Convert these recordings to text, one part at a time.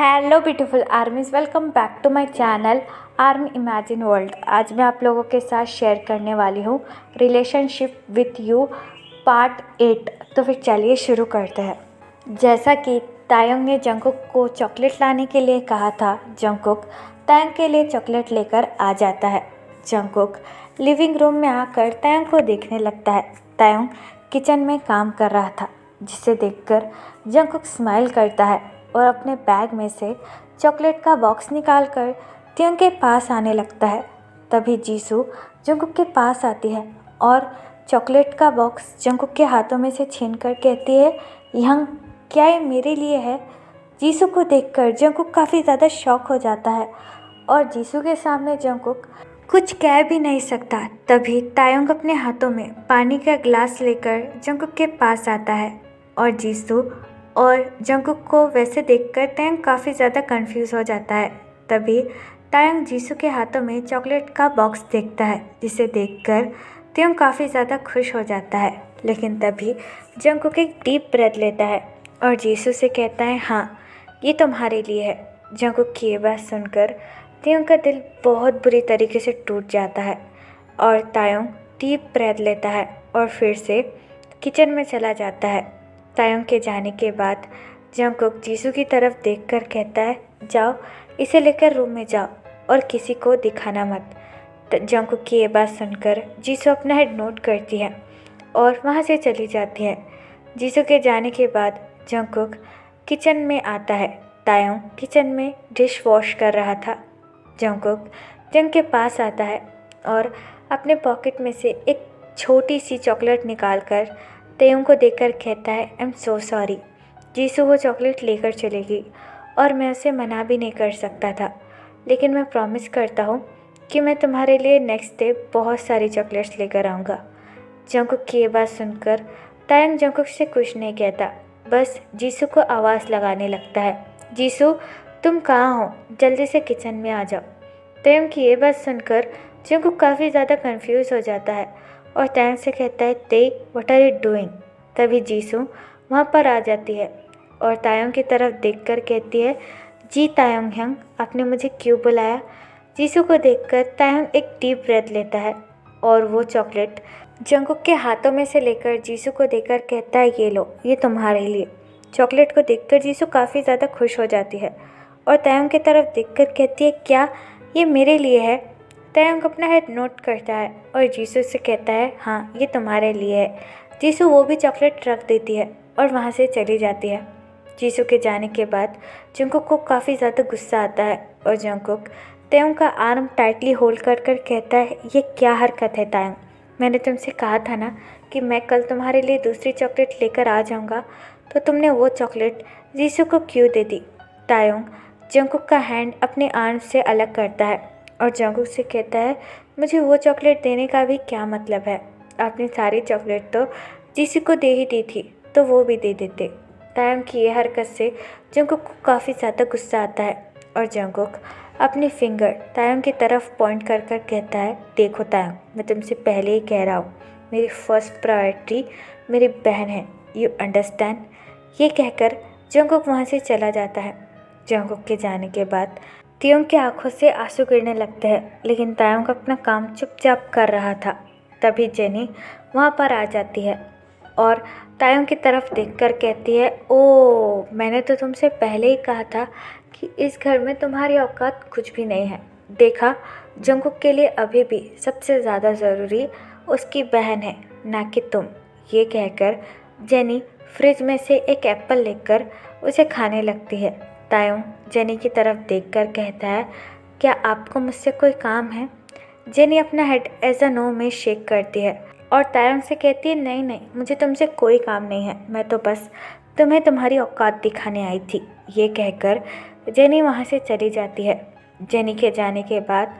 Hello beautiful armies, welcome back to my channel army imagine world. आज मैं आप लोगों के साथ शेयर करने वाली हूँ रिलेशनशिप विथ यू पार्ट 8। तो फिर चलिए शुरू करते हैं। जैसा कि तायंग ने जंगकुक को चॉकलेट लाने के लिए कहा था, जंगकुक तायंग के लिए चॉकलेट लेकर आ जाता है। जंगकुक लिविंग रूम में आकर तायंग को देखने लगता है। तायंग किचन में काम कर रहा था, जिसे देखकर जंगकुक स्माइल करता है और अपने बैग में से चॉकलेट का बॉक्स निकालकर तायंग के पास आने लगता है। तभी जीसू जंगकुक के पास आती है और चॉकलेट का बॉक्स जंगकुक के हाथों में से छीनकर कहती है, यंग, क्या ये मेरे लिए है? जीसू को देखकर जंगकुक काफ़ी ज़्यादा शॉक हो जाता है और जीसू के सामने जंगकुक कुछ कह भी नहीं सकता। तभी तायंग अपने हाथों में पानी का गिलास लेकर जंगकुक के पास आता है और जीसू और जंगकुक को वैसे देखकर तायंग काफ़ी ज़्यादा कंफ्यूज हो जाता है। तभी तायंग जीसू के हाथों में चॉकलेट का बॉक्स देखता है, जिसे देखकर तायंग काफ़ी ज़्यादा खुश हो जाता है। लेकिन तभी जंगकुक एक डीप ब्रेथ लेता है और जीसू से कहता है, हाँ, ये तुम्हारे लिए है। जंगकुक की ये बात सुनकर तायंग का दिल बहुत बुरी तरीके से टूट जाता है और तायंग डीप ब्रेथ लेता है और फिर से किचन में चला जाता है। तायंग के जाने के बाद जंगकुक जीसू की तरफ देखकर कहता है, जाओ, इसे लेकर रूम में जाओ और किसी को दिखाना मत। जंगकुक की ये बात सुनकर जीसू अपना हेड नोट करती है और वहाँ से चली जाती है। जीसू के जाने के बाद जंगकुक किचन में आता है। तायंग किचन में डिश वॉश कर रहा था। जंगकुक तायंग के पास आता है और अपने पॉकेट में से एक छोटी सी चॉकलेट निकालकर तायंग को देकर कहता है, I am so sorry. Jisshu वो चॉकलेट लेकर चलेगी और मैं उसे मना भी नहीं कर सकता था, लेकिन मैं प्रॉमिस करता हूँ कि मैं तुम्हारे लिए नेक्स्ट डे बहुत सारी चॉकलेट्स लेकर आऊँगा। जंगकुक की ये बात सुनकर तायंग जंगकुक से कुछ नहीं कहता, बस जीसू को आवाज़ लगाने लगता है, जीसू, तुम कहाँ हो? जल्दी से किचन में आ जाओ। तायंग की ये बात सुनकर जंगकुक काफ़ी ज़्यादा कंफ्यूज हो जाता है और तायंग से कहता है, ते व्हाट आर यू डूइंग? तभी जीसू वहाँ पर आ जाती है और तायंग की तरफ देखकर कहती है, जी तायंग यंग, आपने मुझे क्यों बुलाया? जीसू को देखकर तायंग एक डीप ब्रेथ लेता है और वो चॉकलेट जंगकुक के हाथों में से लेकर जीसू को देकर कहता है, ये लो, ये तुम्हारे लिए। चॉकलेट को देखकर जीसू काफ़ी ज़्यादा खुश हो जाती है और तायंग की तरफ देखकर कहती है, क्या ये मेरे लिए है? तायंग अपना हेड नोट करता है और जीसू से कहता है, हाँ, ये तुम्हारे लिए है। जीसू वो भी चॉकलेट रख देती है और वहाँ से चली जाती है। जीसू के जाने के बाद जंगकुक को काफ़ी ज़्यादा गुस्सा आता है और जंगकुक तायंग का आर्म टाइटली होल्ड कर कर कहता है, ये क्या हरकत है तायंग? मैंने तुमसे कहा था ना कि मैं कल तुम्हारे लिए दूसरी चॉकलेट लेकर आ जाऊँगा, तो तुमने वो चॉकलेट जीसू को क्यों दे दी? तायंग जंगकुक का हैंड अपने आर्म से अलग करता है और जंगकुक से कहता है, मुझे वो चॉकलेट देने का भी क्या मतलब है? आपने सारी चॉकलेट तो जीसू को दे ही दी थी, तो वो भी दे देते। तायंग की ये हरकत से जंगकुक को काफ़ी ज़्यादा गुस्सा आता है और जंगकुक अपनी फिंगर तायंग की तरफ पॉइंट कर कर कहता है, देखो तायंग, मैं तुमसे पहले ही कह रहा हूँ, मेरी फर्स्ट प्रायोरिटी मेरी बहन है, यू अंडरस्टैंड? ये कहकर जंगकुक वहाँ से चला जाता है। जंगकुक के जाने के बाद तायंग की आंखों से आंसू गिरने लगते हैं, लेकिन तायंग अपना काम चुपचाप कर रहा था। तभी जेनी वहाँ पर आ जाती है और तायंग की तरफ देखकर कहती है, ओ, मैंने तो तुमसे पहले ही कहा था कि इस घर में तुम्हारी औकात कुछ भी नहीं है। देखा, जंगकुक के लिए अभी भी सबसे ज़्यादा ज़रूरी उसकी बहन है, ना कि तुम। ये कहकर जेनी फ्रिज में से एक एप्पल लेकर उसे खाने लगती है। तायंग जेनी की तरफ देखकर कहता है, क्या आपको मुझसे कोई काम है? जेनी अपना हेड एज अ नो में शेक करती है और तायंग से कहती है, नहीं नहीं, मुझे तुमसे कोई काम नहीं है, मैं तो बस तुम्हें तुम्हारी औकात दिखाने आई थी। ये कहकर जेनी वहाँ से चली जाती है। जेनी के जाने के बाद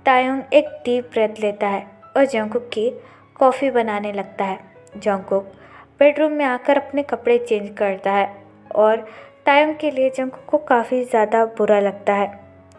तायंग एक डीप ब्रेथ लेता है और जंगकुक की कॉफ़ी बनाने लगता है। जंगकुक बेडरूम में आकर अपने कपड़े चेंज करता है और तायंग के लिए जंगकुक को काफ़ी ज़्यादा बुरा लगता है।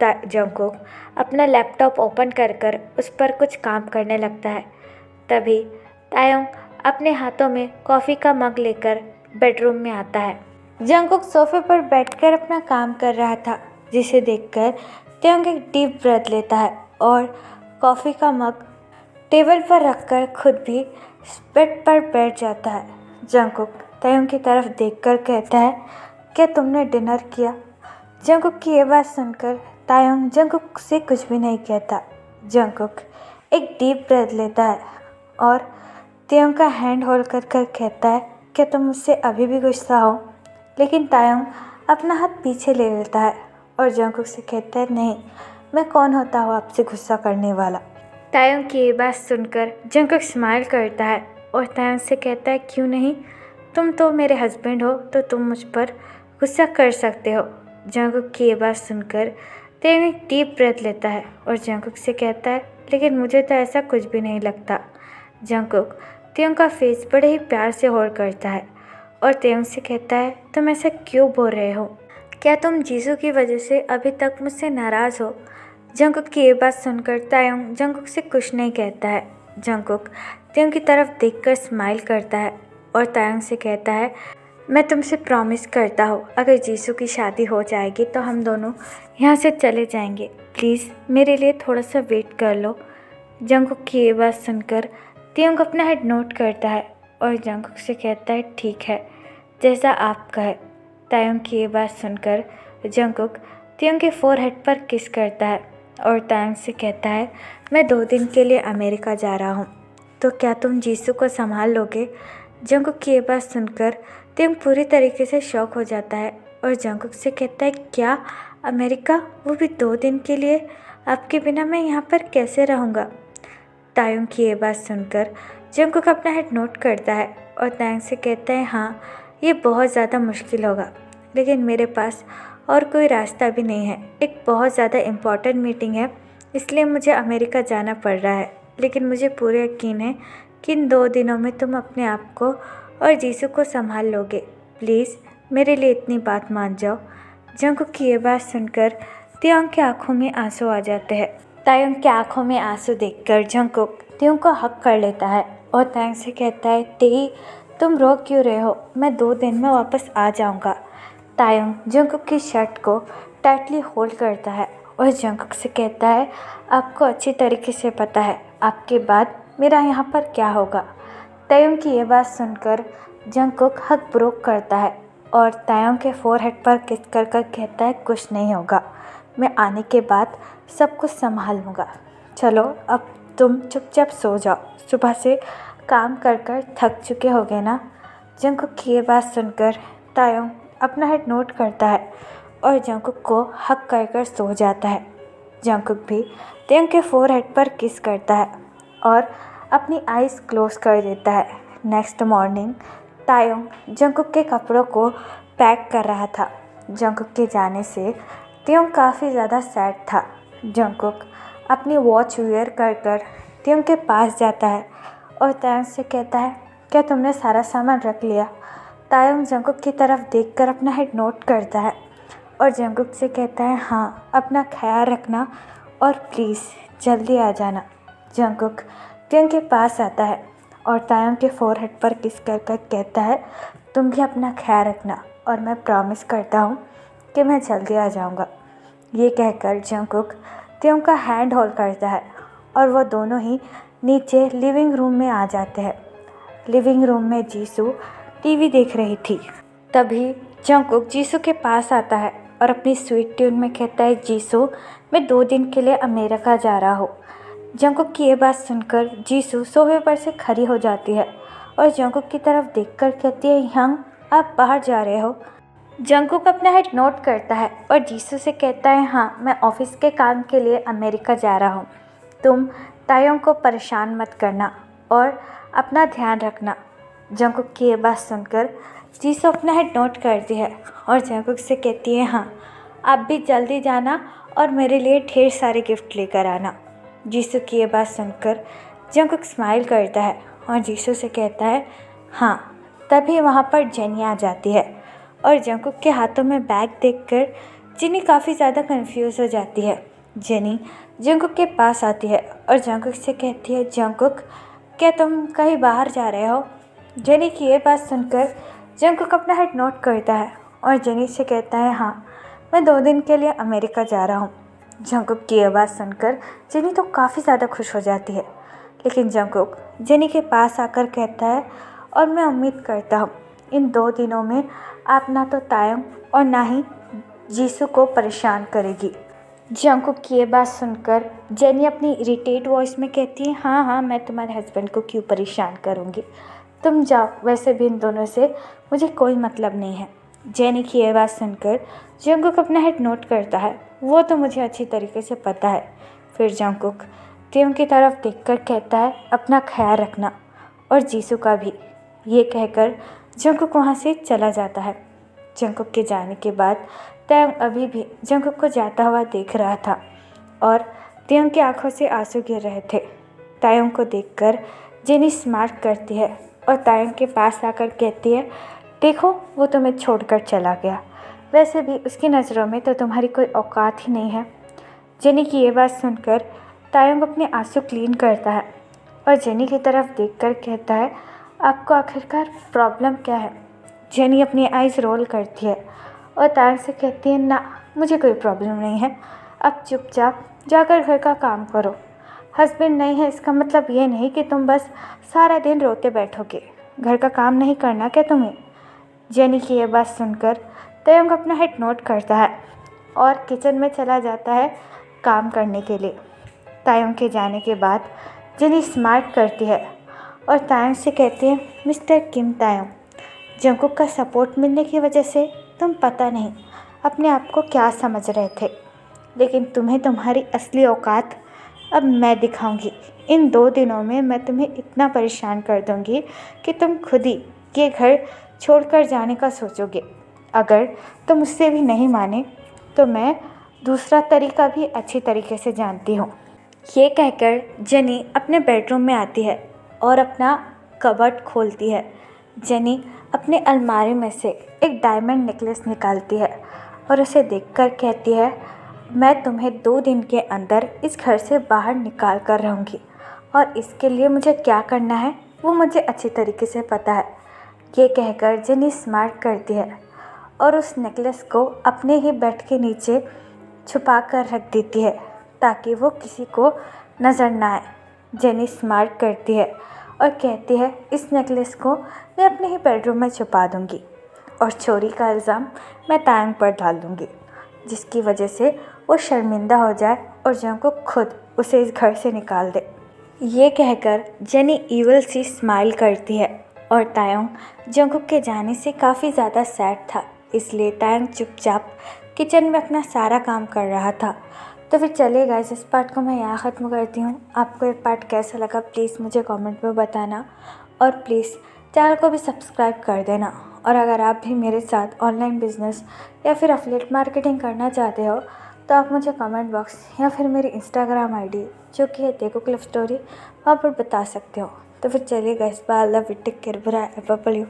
जंगकुक अपना लैपटॉप ओपन कर कर उस पर कुछ काम करने लगता है। तभी तायंग अपने हाथों में कॉफ़ी का मग लेकर बेडरूम में आता है। जंगकुक सोफे पर बैठकर अपना काम कर रहा था, जिसे देखकर त्योंग एक डीप ब्रेथ लेता है और कॉफ़ी का मग टेबल पर रखकर खुद भी बेड पर बैठ जाता है। जंगकुक त्योंग की तरफ देखकर कहता है, क्या तुमने डिनर किया? जंगकुक की ये बात सुनकर तायोंग जंगकुक से कुछ भी नहीं कहता। जंगकुक एक डीप ब्रेथ लेता है और त्योंग का हैंड होल्ड कर कर कहता है, क्या तुम मुझसे अभी भी गुस्सा हो? लेकिन तायोंग अपना हाथ पीछे ले लेता है और जंगकुक से कहता है, नहीं, मैं कौन होता हूँ आपसे गुस्सा करने वाला। तायोंग की ये बात सुनकर जंगकुक स्माइल करता है और तायोंग से कहता है, क्यों नहीं, तुम तो मेरे हस्बैंड हो, तो तुम मुझ पर गुस्सा कर सकते हो। जंगकुक की ये बात सुनकर तायोंग एक डीप ब्रेथ लेता है और जंगकुक से कहता है, लेकिन मुझे तो ऐसा कुछ भी नहीं लगता। जंगकुक तायोंग का फेस बड़े ही प्यार से होल्ड करता है और तायोंग से कहता है, तुम ऐसा क्यों बोल रहे हो? क्या तुम जीसू की वजह से अभी तक मुझसे नाराज़ हो? जंगकुक की ये बात सुनकर तायोंग जंगकुक से कुछ नहीं कहता है। जंगकुक तायोंग की तरफ देखकर स्माइल करता है और तायोंग से कहता है, मैं तुमसे प्रॉमिस करता हूँ, अगर जीसू की शादी हो जाएगी तो हम दोनों यहाँ से चले जाएंगे। प्लीज़ मेरे लिए थोड़ा सा वेट कर लो। जंगकुक की ये बात सुनकर तायोंग अपना हेड नोट करता है और जंगकुक से कहता है, ठीक है, जैसा आप कहे। तायोंग की ये बात सुनकर जंगकुक तायोंग के फोरहेड पर किस करता है और तायोंग से कहता है, मैं 2 दिन के लिए अमेरिका जा रहा हूँ, तो क्या तुम जीसू को संभाल लोगे? जंगकुक की ये बात सुनकर तायोंग पूरी तरीके से शॉक हो जाता है और जंगकुक से कहता है, क्या अमेरिका, वो भी 2 दिन के लिए? आपके बिना मैं यहाँ पर कैसे रहूँगा? तायोंग की ये बात सुनकर जंगकुक अपना हेड नोट करता है और तायोंग से कहता है, हाँ, ये बहुत ज़्यादा मुश्किल होगा, लेकिन मेरे पास और कोई रास्ता भी नहीं है। एक बहुत ज़्यादा इम्पॉर्टेंट मीटिंग है, इसलिए मुझे अमेरिका जाना पड़ रहा है, लेकिन मुझे पूरा यकीन है कि इन 2 दिनों में तुम अपने आप को और जीसू को संभाल लोगे। प्लीज़ मेरे लिए इतनी बात मान जाओ। जंगकुक की ये बात सुनकर तायोंग की आंखों में आंसू आ जाते हैं। तायोंग की आंखों में आंसू देखकर जंगकुक तायोंग को हक कर लेता है और तायोंग से कहता है, तेई, तुम रो क्यों रहे हो? मैं 2 दिन में वापस आ जाऊंगा। तायोंग जंगकुक की शर्ट को टाइटली होल्ड करता है और जंगकुक से कहता है, आपको अच्छी तरीके से पता है आपके बाद मेरा यहाँ पर क्या होगा। तायोंग की ये बात सुनकर जंगकुक हक ब्रोक करता है और तायोंग के फोरहेड पर किस कर कर कहता है, कुछ नहीं होगा, मैं आने के बाद सब कुछ संभाल लूँगा। चलो अब तुम चुपचाप सो जाओ, सुबह से काम कर कर थक चुके होगे ना। जंगकुक की ये बात सुनकर तायोंग अपना हेड नोट करता है और जंगकुक को हक कर कर सो जाता है। जंगकुक भी तायोंग के फोरहेड पर किस करता है और अपनी आइज़ क्लोज कर देता है। नेक्स्ट मॉर्निंग तायोंग जंगकुक के कपड़ों को पैक कर रहा था। जंगकुक के जाने से तायोंग काफ़ी ज़्यादा सैड था। जंगकुक अपनी वॉच वेयर कर कर तायोंग के पास जाता है और तायोंग से कहता है, क्या तुमने सारा सामान रख लिया? तायोंग जंगकुक की तरफ देखकर अपना हेड नोट करता है और जंगकुक से कहता है, हाँ, अपना ख्याल रखना और प्लीज़ जल्दी आ जाना। जंगकुक तायोंग के पास आता है और तायोंग के फोरहेड पर किस कर कर कहता है, तुम भी अपना ख्याल रखना और मैं प्रॉमिस करता हूँ कि मैं जल्दी आ जाऊँगा। ये कहकर जंगकुक तायोंग का हैंड होल्ड करता है और वो दोनों ही नीचे लिविंग रूम में आ जाते हैं। लिविंग रूम में जीसू टीवी देख रही थी। तभी जंगकुक जीसू के पास आता है और अपनी स्वीट ट्यून में कहता है, जीसू, मैं 2 दिन के लिए अमेरिका जा रहा हूँ। जंगकुक की ये बात सुनकर जीसू सोफे पर से खड़ी हो जाती है और जंगकुक की तरफ देखकर कहती है, यंग, आप बाहर जा रहे हो? जंगकुक अपना हेड नोट करता है और जीसू से कहता है, हाँ, मैं ऑफिस के काम के लिए अमेरिका जा रहा हूँ। तुम तायोंग को परेशान मत करना और अपना ध्यान रखना। जंगकुक की ये बात सुनकर जीसू अपना हेड नोट करती है और जंगकुक से कहती है, हाँ, आप भी जल्दी जाना और मेरे लिए ढेर सारे गिफ्ट लेकर आना। जीसू की ये बात सुनकर जंगकुक स्माइल करता है और जीसू से कहता है, हाँ। तभी वहाँ पर जेनी आ जाती है और जंगकुक के हाथों में बैग देखकर जेनी काफ़ी ज़्यादा कंफ्यूज हो जाती है। जेनी जंगकुक के पास आती है और जंगकुक से कहती है, जंगकुक, क्या तुम कहीं बाहर जा रहे हो? जेनी की ये बात सुनकर जंगकुक अपना हेड नोट करता है और जेनी से कहता है हाँ, मैं 2 दिन के लिए अमेरिका जा रहा हूँ। जंगकुक की आवाज़ सुनकर जेनी तो काफ़ी ज़्यादा खुश हो जाती है, लेकिन जंगकुक जेनी के पास आकर कहता है और मैं उम्मीद करता हूँ इन 2 दिनों में आप ना तो तायंग और ना ही जीसू को परेशान करेगी। जंगकुक की ये बात सुनकर जेनी अपनी इरिटेट वॉइस में कहती है हाँ हाँ, मैं तुम्हारे हस्बैंड को क्यों परेशान करूँगी, तुम जाओ, वैसे भी इन दोनों से मुझे कोई मतलब नहीं है। जेनी की ये बात सुनकर जंगकुक अपना हेड नोट करता है, वो तो मुझे अच्छी तरीके से पता है। फिर जंगकुक तेयों की तरफ देखकर कहता है अपना ख्याल रखना और जीसू का भी। ये कहकर जंगकुक वहाँ से चला जाता है। जंगकुक के जाने के बाद तायंग अभी भी जंगकुक को जाता हुआ देख रहा था और तायंग की आंखों से आंसू गिर रहे थे। तायंग को देखकर जेनी स्मार्ट करती है और तायंग के पास आकर कहती है देखो, वो तुम्हें छोड़कर चला गया, वैसे भी उसकी नज़रों में तो तुम्हारी कोई औकात ही नहीं है। जेनी की ये बात सुनकर तायंग अपने आंसू क्लीन करता है और जेनी की तरफ देखकर कहता है आपको आखिरकार प्रॉब्लम क्या है। जेनी अपनी आइज़ रोल करती है और तायंग से कहती है ना, मुझे कोई प्रॉब्लम नहीं है, अब चुपचाप जाकर घर का काम करो। हस्बैंड नहीं है इसका मतलब ये नहीं कि तुम बस सारा दिन रोते बैठोगे, घर का काम नहीं करना क्या तुम्हें। जेनी की ये बात सुनकर तायंग अपना हेड नोट करता है और किचन में चला जाता है काम करने के लिए। तायंग के जाने के बाद जेनी स्मार्ट करती है और तायंग से कहती है मिस्टर किम तायंग, जंगकुक का सपोर्ट मिलने की वजह से तुम पता नहीं अपने आप को क्या समझ रहे थे, लेकिन तुम्हें तुम्हारी असली औकात अब मैं दिखाऊंगी। इन 2 दिनों में मैं तुम्हें इतना परेशान कर दूंगी कि तुम खुद ही ये घर छोड़कर जाने का सोचोगे। अगर तुम उससे भी नहीं माने तो मैं दूसरा तरीका भी अच्छी तरीके से जानती हूँ। ये कहकर जेनी अपने बेडरूम में आती है और अपना कबर्ड खोलती है। जेनी अपने अलमारी में से एक डायमंड नेकलेस निकालती है और उसे देखकर कहती है मैं तुम्हें 2 दिन के अंदर इस घर से बाहर निकाल कर रहूँगी और इसके लिए मुझे क्या करना है वो मुझे अच्छी तरीके से पता है। ये कहकर जेनी स्मार्ट करती है और उस नेकलेस को अपने ही बेड के नीचे छुपा कर रख देती है ताकि वो किसी को नज़र ना आए। जेनी स्मार्ट करती है और कहती है इस नेकलेस को मैं अपने ही बेडरूम में छुपा दूँगी और चोरी का इल्ज़ाम मैं तायंग पर डाल दूँगी, जिसकी वजह से वो शर्मिंदा हो जाए और जंगकुक खुद उसे इस घर से निकाल दे। ये कहकर जेनी ईविल सी स्माइल करती है और तायंग जंगकुक के जाने से काफ़ी ज़्यादा सैड था, इसलिए तायंग चुपचाप किचन में अपना सारा काम कर रहा था। तो फिर चलिए गाइस, इस पार्ट को मैं यहाँ ख़त्म करती हूँ। आपको ये पार्ट कैसा लगा प्लीज़ मुझे कमेंट में बताना और प्लीज़ चैनल को भी सब्सक्राइब कर देना। और अगर आप भी मेरे साथ ऑनलाइन बिजनेस या फिर एफिलिएट मार्केटिंग करना चाहते हो तो आप मुझे कमेंट बॉक्स या फिर मेरी इंस्टाग्राम आईडी जो कि है देखो क्लिप स्टोरी, वहाँ पर बता सकते हो। तो फिर चलिए guys, bye, love you, take care, bye, bye.